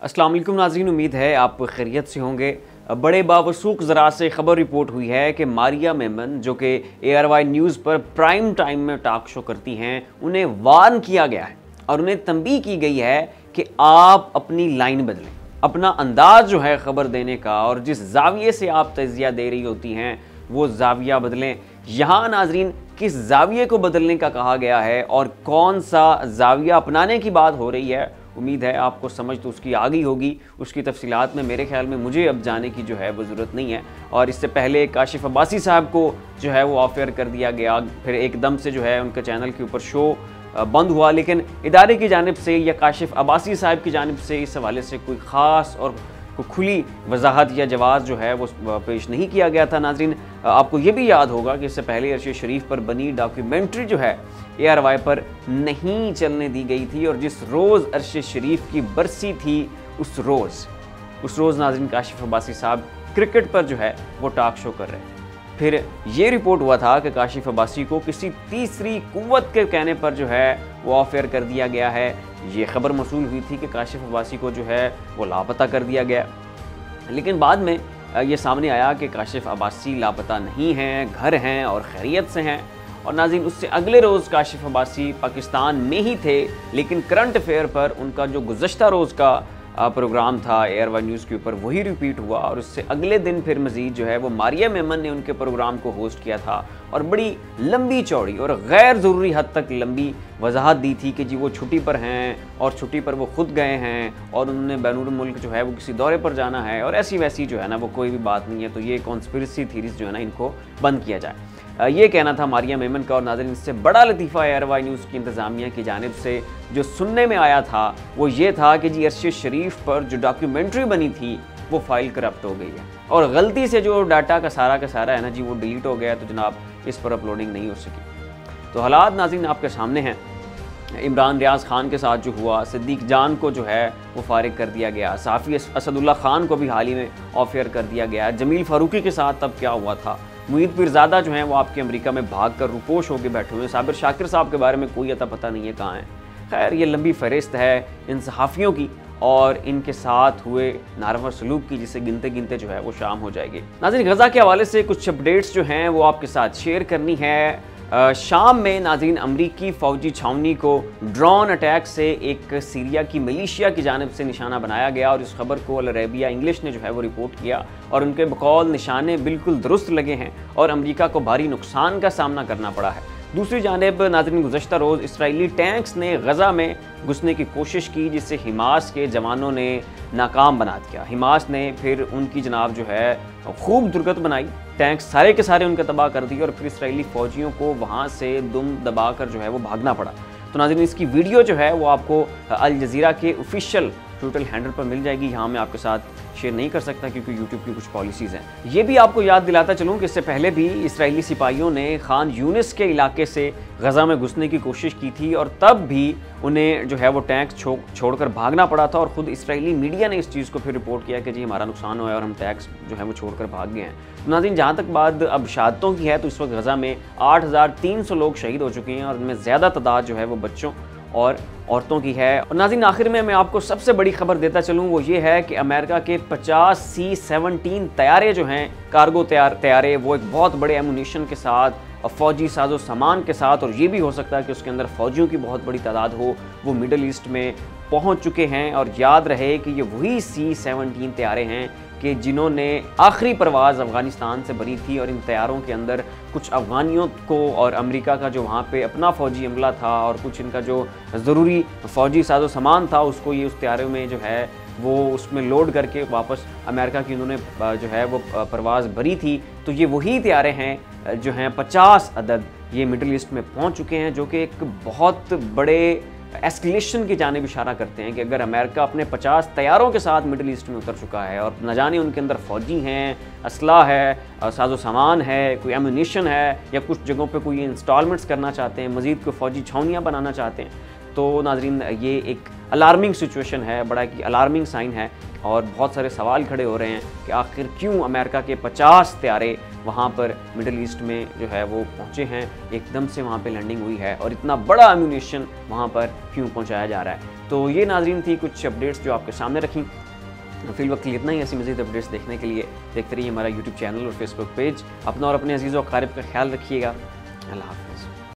अस्सलाम वालेकुम नाज़रीन, उम्मीद है आप खैरियत से होंगे। बड़े बावसूख ज़रात से खबर रिपोर्ट हुई है कि मारिया मेमन जो कि ARY न्यूज़ पर प्राइम टाइम में टॉक शो करती हैं, उन्हें वार्न किया गया है और उन्हें तंबीह की गई है कि आप अपनी लाइन बदलें, अपना अंदाज जो है ख़बर देने का और जिस जाविये से आप तज़िया दे रही होती हैं वो जाविया बदलें। यहाँ नाज़रीन किस जाविये को बदलने का कहा गया है और कौन सा जाविया अपनाने की बात हो रही है, उम्मीद है आपको समझ तो उसकी आ गई होगी। उसकी तफसीलात में मेरे ख्याल में मुझे अब जाने की जो है वो ज़रूरत नहीं है। और इससे पहले काशिफ अब्बासी साहब को जो है वो ऑफ एयर कर दिया गया, फिर एकदम से जो है उनके चैनल के ऊपर शो बंद हुआ, लेकिन इदारे की जानिब से या काशिफ अब्बासी साहब की जानिब से इस हवाले से कोई ख़ास और खुली वजाहत या जवाब जो है वो पेश नहीं किया गया था। नाज़रीन, आपको ये भी याद होगा कि इससे पहले अरशद शरीफ पर बनी डॉक्यूमेंट्री जो है ARY पर नहीं चलने दी गई थी और जिस रोज़ अरशद शरीफ की बरसी थी उस रोज़ नाज़रीन काशिफ अब्बासी साहब क्रिकेट पर जो है वो टॉक शो कर रहे हैं। फिर ये रिपोर्ट हुआ था कि काशिफ अब्बासी को किसी तीसरी कुव्वत के कहने पर जो है वो ऑफ एयर कर दिया गया है। ये खबर मौसूल हुई थी कि काशिफ अब्बासी को जो है वो लापता कर दिया गया, लेकिन बाद में ये सामने आया कि काशिफ अब्बासी लापता नहीं हैं, घर हैं और खैरियत से हैं। और नाज़रीन उससे अगले रोज़ काशिफ अब्बासी पाकिस्तान में ही थे, लेकिन करंट अफेयर पर उनका जो गुज़श्ता रोज़ का प्रोग्राम था ARY न्यूज़ के ऊपर वही रिपीट हुआ और उससे अगले दिन फिर मज़ीद जो है वो मारिया मेमन ने उनके प्रोग्राम को होस्ट किया था और बड़ी लंबी चौड़ी और गैर ज़रूरी हद तक लंबी वजाहत दी थी कि जी वो छुट्टी पर हैं और छुट्टी पर वो खुद गए हैं और उन्होंने बैनुल मुल्क जो है वो किसी दौरे पर जाना है और ऐसी वैसी जो है ना वो कोई भी बात नहीं है। तो ये कॉन्स्पिरेसी थीरीज जो है ना इनको बंद किया जाए, ये कहना था मारिया मेमन का। और नाज़रीन इससे बड़ा लतीफ़ा ARY न्यूज़ की इंतज़ामिया की जानिब से जो सुनने में आया था वो ये था कि जी अरशद शरीफ पर जो डॉक्यूमेंट्री बनी थी वो फाइल करप्ट हो गई है और गलती से जो डाटा का सारा है ना जी वो डिलीट हो गया, तो जनाब इस पर अपलोडिंग नहीं हो सकी। तो हालात नाज़रीन आपके सामने हैं। इमरान रियाज खान के साथ जो हुआ, सिद्दीक जान को जो है वो फारिग कर दिया गया, सहाफ़ी असदुल्ला खान को भी हाल ही में ऑफ एयर कर दिया गया, जमील फारूकी के साथ तब क्या हुआ था, मुईद पीरज़ादा जो हैं वो आपके अमेरिका में भाग कर रुपोश होकर बैठे हुए हैं, साबिर शाकिर साहब के बारे में कोई अता पता नहीं है कहाँ है। खैर ये लंबी फहरिस्त है इन सहाफ़ियों की और इनके साथ हुए नारवा सलूक की, जिसे गिनते गिनते जो है वो शाम हो जाएगी। नाज़रीन गज़ा के हवाले से कुछ अपडेट्स जो हैं वो आपके साथ शेयर करनी है। शाम में नाज़रीन अमरीकी फ़ौजी छावनी को ड्रोन अटैक से एक सीरिया की मिलिशिया की जानिब से निशाना बनाया गया और इस खबर को अल अरेबिया इंग्लिश ने जो है वो रिपोर्ट किया और उनके बकौल निशाने बिल्कुल दुरुस्त लगे हैं और अमरीका को भारी नुकसान का सामना करना पड़ा है। दूसरी जानिब नाज़रीन गुज़श्ता रोज़ इसराइली टैंक्स ने गज़ा में घुसने की कोशिश की, जिससे हिमास के जवानों ने नाकाम बना दिया। हिमास ने फिर उनकी जनाब जो है खूब दुर्गत बनाई, टैंक्स सारे के सारे उनके तबाह कर दिए और फिर इसराइली फ़ौजियों को वहाँ से दुम दबा कर जो है वो भागना पड़ा। तो नाज़रीन इसकी वीडियो जो है वो आपको अल जज़ीरा के ऑफिशियल ट्विटर हैंडल पर मिल जाएगी। यहाँ मैं आपके साथ शेयर नहीं कर सकता क्योंकि यूट्यूब की कुछ पॉलिसीज़ हैं। ये भी आपको याद दिलाता चलूँ कि इससे पहले भी इसराइली सिपाहियों ने खान यूनिस के इलाके से गज़ा में घुसने की कोशिश की थी और तब भी उन्हें जो है वो टैंक छोड़कर भागना पड़ा था और ख़ुद इसराइली मीडिया ने इस चीज़ को फिर रिपोर्ट किया कि जी हमारा नुकसान हुआ है और हम टैंक्स जो है वो छोड़कर भाग गए हैं। तो नाज़रीन जहाँ तक बात अब शहादतों की है तो इस वक्त गज़ा में 8300 लोग शहीद हो चुके हैं और उनमें ज़्यादा तादाद जो है वो बच्चों और औरतों की है। और नाज़रीन आखिर में मैं आपको सबसे बड़ी खबर देता चलूँ वो ये है कि अमेरिका के 50 C-17 तैयारे जो हैं कार्गो तैयारे वो एक बहुत बड़े एमुनिशन के साथ और फ़ौजी साजो सामान के साथ, और ये भी हो सकता है कि उसके अंदर फ़ौजियों की बहुत बड़ी तादाद हो, वो मिडल ईस्ट में पहुंच चुके हैं। और याद रहे कि ये वही C-17 तैयारे हैं कि जिन्होंने आखिरी परवाज़ अफ़गानिस्तान से भरी थी और इन तैयारों के अंदर कुछ अफ़गानियों को और अमेरिका का जो वहाँ पे अपना फ़ौजी अमला था और कुछ इनका जो ज़रूरी फ़ौजी साजो सामान था उसको ये उस तैयारे में जो है वो उसमें लोड करके वापस अमेरिका की उन्होंने जो है वो परवाज़ भरी थी। तो ये वही तैयारे हैं जो हैं 50 अदद ये मिडल ईस्ट में पहुँच चुके हैं, जो कि एक बहुत बड़े एस्केलेशन की जानिब इशारा करते हैं कि अगर अमेरिका अपने 50 तैयारों के साथ मिडल ईस्ट में उतर चुका है और न जाने उनके अंदर फ़ौजी हैं, असला है, साजो सामान है, कोई एमुनिशन है या कुछ जगहों पे कोई इंस्टॉलमेंट्स करना चाहते हैं, मज़ीद कोई फ़ौजी छावनियाँ बनाना चाहते हैं, तो नाज़रीन ये एक अलार्मिंग सिचुएशन है, बड़ा एक अलार्मिंग साइन है और बहुत सारे सवाल खड़े हो रहे हैं कि आखिर क्यों अमेरिका के 50 तैयारे वहाँ पर मिडिल ईस्ट में जो है वो पहुँचे हैं, एकदम से वहाँ पे लैंडिंग हुई है और इतना बड़ा अम्यूनिशन वहाँ पर क्यों पहुँचाया जा रहा है। तो ये नाज़रीन थी कुछ अपडेट्स जो आपके सामने रखी। फिल वक्त इतना ही। ऐसी मज़ीद अपडेट्स देखने के लिए देखते रहिए हमारा यूट्यूब चैनल और फेसबुक पेज। अपना और अपने अजीज़ और क़ारिब का ख्याल रखिएगा। अल्लाह हाफ़िज़।